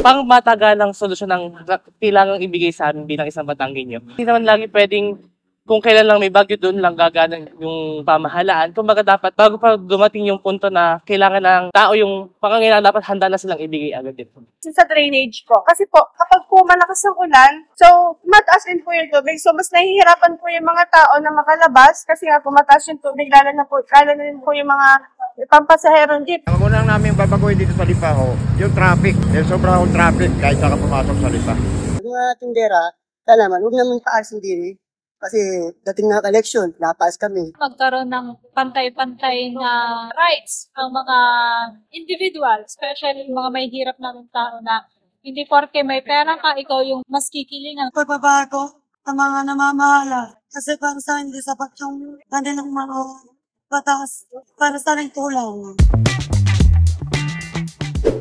Pang matagalang solusyon ng kailangang ibigay sa amin bilang isang Batanggenyo. Hindi naman lagi pwedeng kung kailan lang may bagyo doon lang gagana yung pamahalaan. Kumbaga dapat bago pa dumating yung punto na kailangan ng tao yung pangangailangan, dapat handa na silang ibigay agad dito. Sa drainage po. Kasi po, kapag po malakas ang ulan, so mataas din po yung tubig. So mas nahihirapan po yung mga tao na makalabas kasi nga po mataas yung tubig, lalo na din po yung mga pampasaherong jeep. Ang unang namin babaguhin dito sa Lipa, yung traffic. Yung sobrang traffic kahit saan ka pumasok sa Lipa. Yung mga tindera, talaman, huwag naman paasin din kasi dating na election, napaas kami. Magkaroon ng pantay-pantay na rights ang mga individual, especially yung mga may hirap na tao na hindi porke may pera ka, ikaw yung mas kikilingan. Pagbabago sa mga namamahala kasi para sa hindi sapat yung kanilang mga batas para sa rin tulang.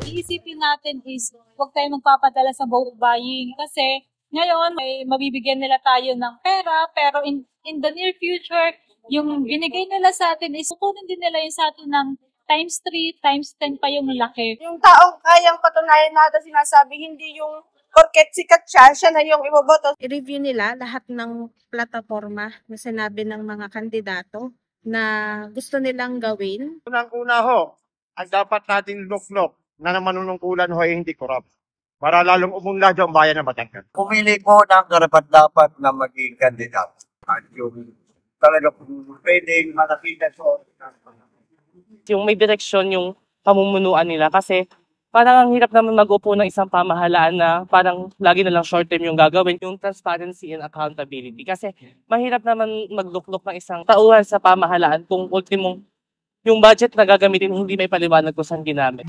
Iisipin natin is huwag tayo magpapadala sa bulk buying kasi ngayon may mabibigyan nila tayo ng pera pero in the near future yung binigay nila sa atin is kukunin din nila yung sa atin ng times 3, times 10 pa yung laki. Yung taong kayang patunayan natin sinasabi, hindi yung porket sikat siya na yung iboboto. I-review nila lahat ng plataforma na sinabi ng mga kandidato na gusto nilang gawin. Unang-una ang dapat natin look na manunungkulan ay hindi corrupt. Para lalong umunlad ang bayan ng Batangas. Pumili ko ng karapat-dapat na maging kandidato. At yung talaga pwedeng makakita Yung may direksyon yung pamumunuan nila kasi parang ang hirap naman mag-upo ng isang pamahalaan na parang lagi na lang short term yung gagawin, yung transparency and accountability. Kasi mahirap naman magluklok ng isang tauhan sa pamahalaan kung ultimong yung budget na gagamitin hindi may paliwanag kung saan ginamit.